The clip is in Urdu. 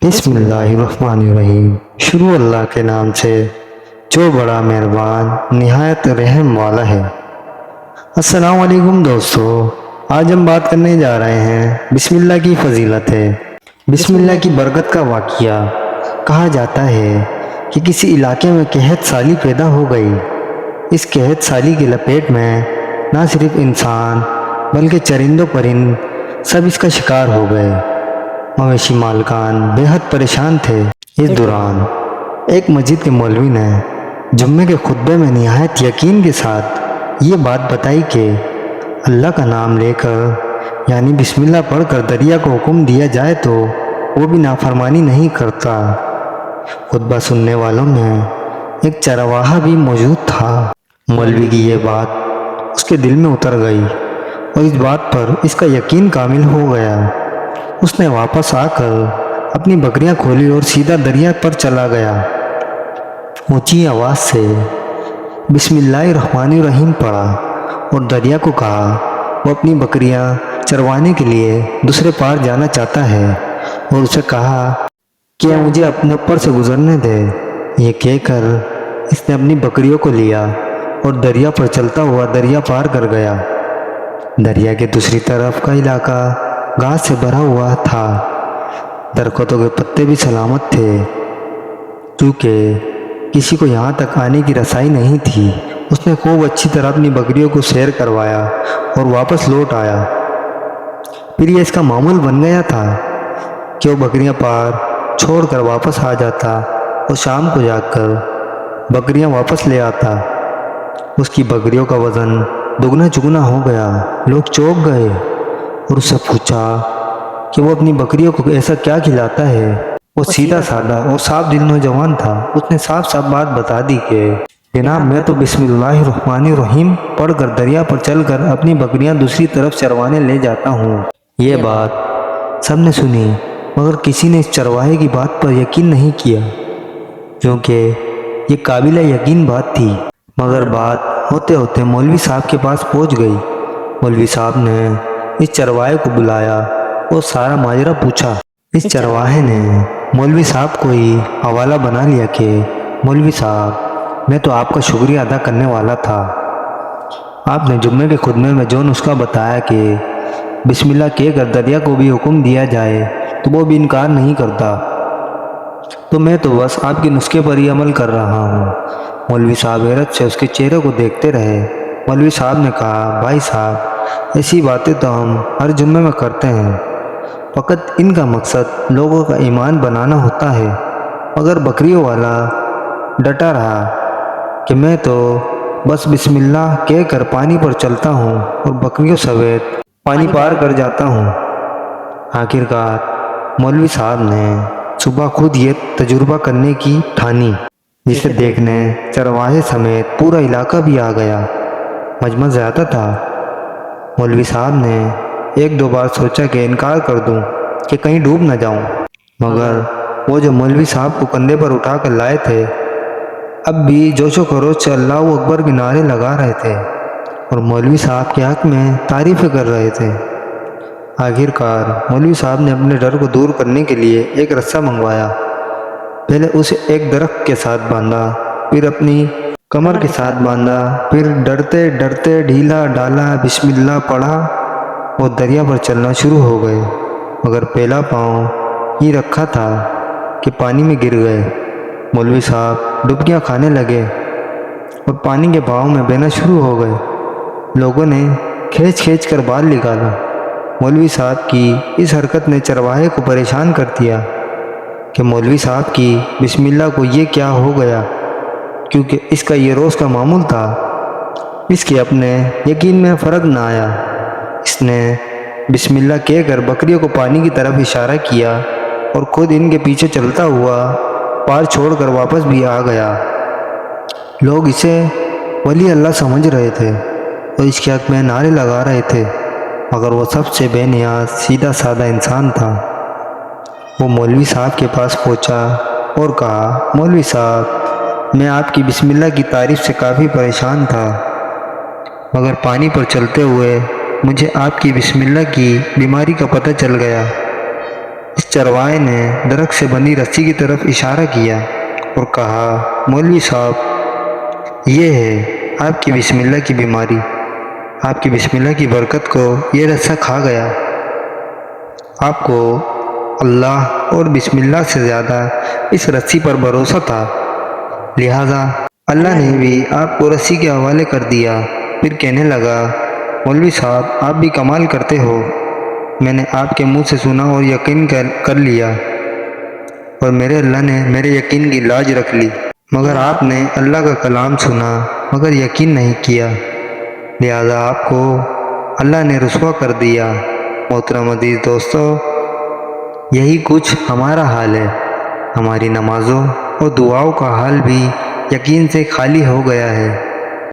بسم اللہ الرحمن الرحیم۔ شروع اللہ کے نام سے جو بڑا مہربان نہایت رحم والا ہے۔ السلام علیکم دوستو، آج ہم بات کرنے جا رہے ہیں بسم اللہ کی فضیلت ہے۔ بسم اللہ کی برکت کا واقعہ کہا جاتا ہے کہ کسی علاقے میں قحط سالی پیدا ہو گئی۔ اس قحط سالی کی لپیٹ میں نہ صرف انسان بلکہ چرند و پرند سب اس کا شکار ہو گئے۔ مویشی مالکان بے حد پریشان تھے۔ اس دوران ایک مسجد کے مولوی نے جمعے کے خطبے میں نہایت یقین کے ساتھ یہ بات بتائی کہ اللہ کا نام لے کر یعنی بسم اللہ پڑھ کر دریا کو حکم دیا جائے تو وہ بھی نافرمانی نہیں کرتا۔ خطبہ سننے والوں میں ایک چرواہا بھی موجود تھا۔ مولوی کی یہ بات اس کے دل میں اتر گئی اور اس بات پر اس کا یقین کامل ہو گیا۔ اس نے واپس آ کر اپنی بکریاں کھولی اور سیدھا دریا پر چلا گیا۔ اونچی آواز سے بسم اللہ الرحمن الرحیم پڑھا اور دریا کو کہا وہ اپنی بکریاں چروانے کے لیے دوسرے پار جانا چاہتا ہے، اور اسے کہا کہ مجھے اپنے اوپر سے گزرنے دے۔ یہ کہہ کر اس نے اپنی بکریوں کو لیا اور دریا پر چلتا ہوا دریا پار کر گیا۔ دریا کے دوسری طرف کا علاقہ گھاس سے بھرا ہوا تھا۔ درختوں کے پتے بھی سلامت تھے کیونکہ کسی کو یہاں تک آنے کی رسائی نہیں تھی۔ اس نے خوب اچھی طرح اپنی بکریوں کو سیر کروایا اور واپس لوٹ آیا۔ پھر یہ اس کا معمول بن گیا تھا کہ وہ بکریاں پار چھوڑ کر واپس آ جاتا اور شام کو جا کر بکریاں واپس لے آتا۔ اس کی بکریوں کا وزن دگنا چگنا ہو گیا۔ لوگ چونک گئے اور اس سے پوچھا کہ وہ اپنی بکریوں کو ایسا کیا کھلاتا ہے۔ وہ سیدھا سادہ اور صاف دل نوجوان تھا۔ اس نے صاف صاف بات بتا دی کہ جناب میں تو بسم اللہ الرحمن الرحیم پڑھ کر دریا پر چل کر اپنی بکریاں دوسری طرف چروانے لے جاتا ہوں۔ یہ بات سب نے سنی مگر کسی نے اس چرواہے کی بات پر یقین نہیں کیا کیونکہ یہ قابل یقین بات تھی۔ مگر بات ہوتے ہوتے مولوی صاحب کے پاس پہنچ گئی۔ مولوی صاحب نے اس چرواہے کو بلایا اور سارا ماجرا پوچھا۔ اس چرواہے نے مولوی صاحب کو ہی حوالہ بنا لیا کہ مولوی صاحب میں تو آپ کا شکریہ ادا کرنے والا تھا۔ آپ نے جمعے کے خطبے میں جو نسخہ بتایا کہ بسم اللہ کہہ کر دریا کو بھی حکم دیا جائے تو وہ بھی انکار نہیں کرتا، تو میں تو بس آپ کے نسخے پر ہی عمل کر رہا ہوں۔ مولوی صاحب حیرت سے اس کے چہرے کو دیکھتے رہے۔ مولوی صاحب نے کہا بھائی صاحب ایسی باتیں تو ہم ہر جمعے میں کرتے ہیں، فقط ان کا مقصد لوگوں کا ایمان بنانا ہوتا ہے۔ مگر بکریوں والا ڈٹا رہا کہ میں تو بس بسم اللہ کہہ کر پانی پر چلتا ہوں اور بکریوں سمیت پانی پار کر جاتا ہوں۔ آخرکار مولوی صاحب نے صبح خود یہ تجربہ کرنے کی ٹھانی، جسے دیکھنے چرواہے سمیت پورا علاقہ بھی آ گیا۔ مجمع زیادہ تھا۔ مولوی صاحب نے ایک دو بار سوچا کہ انکار کر دوں کہ کہیں ڈوب نہ جاؤں، مگر وہ جو مولوی صاحب کو کندھے پر اٹھا کر لائے تھے اب بھی جوش و خروش سے اللہ اکبر کے نعرے لگا رہے تھے اور مولوی صاحب کے حق میں تعریفیں کر رہے تھے۔ آخرکار مولوی صاحب نے اپنے ڈر کو دور کرنے کے لیے ایک رسہ منگوایا۔ پہلے اسے ایک درخت کے ساتھ باندھا، پھر اپنی کمر کے ساتھ باندھا، پھر ڈرتے ڈرتے ڈھیلا ڈالا، بسم اللہ پڑھا اور دریا پر چلنا شروع ہو گئے۔ مگر پہلا پاؤں ہی رکھا تھا کہ پانی میں گر گئے۔ مولوی صاحب ڈبکیاں کھانے لگے اور پانی کے بہاؤ میں بہنا شروع ہو گئے۔ لوگوں نے کھینچ کھینچ کر باہر نکالا۔ مولوی صاحب کی اس حرکت نے چرواہے کو پریشان کر دیا کہ مولوی صاحب کی بسم اللہ کو یہ کیا ہو گیا، کیونکہ اس کا یہ روز کا معمول تھا۔ اس کے اپنے یقین میں فرق نہ آیا۔ اس نے بسم اللہ کہہ کر بکریوں کو پانی کی طرف اشارہ کیا اور خود ان کے پیچھے چلتا ہوا پار چھوڑ کر واپس بھی آ گیا۔ لوگ اسے ولی اللہ سمجھ رہے تھے اور اس کے حق میں نعرے لگا رہے تھے، مگر وہ سب سے بے نیاز سیدھا سادہ انسان تھا۔ وہ مولوی صاحب کے پاس پہنچا اور کہا مولوی صاحب میں آپ کی بسم اللہ کی تعریف سے کافی پریشان تھا، مگر پانی پر چلتے ہوئے مجھے آپ کی بسم اللہ کی بیماری کا پتہ چل گیا۔ اس چروائے نے درخت سے بندھی رسی کی طرف اشارہ کیا اور کہا، مولوی صاحب، یہ ہے آپ کی بسم اللہ کی بیماری، آپ کی بسم اللہ کی برکت کو یہ رسہ کھا گیا۔ آپ کو اللہ اور بسم اللہ سے زیادہ اس رسی پر بھروسہ تھا، لہذا اللہ نے بھی آپ کو رسی کے حوالے کر دیا۔ پھر کہنے لگا، مولوی صاحب، آپ بھی کمال کرتے ہو، میں نے آپ کے منہ سے سنا اور یقین کر لیا، اور میرے اللہ نے میرے یقین کی لاج رکھ لی، مگر آپ نے اللہ کا کلام سنا مگر یقین نہیں کیا، لہذا آپ کو اللہ نے رسوا کر دیا۔ محترم عزیز دوستو، یہی کچھ ہمارا حال ہے، ہماری نمازوں اور دعاؤں کا حال بھی یقین سے خالی ہو گیا ہے۔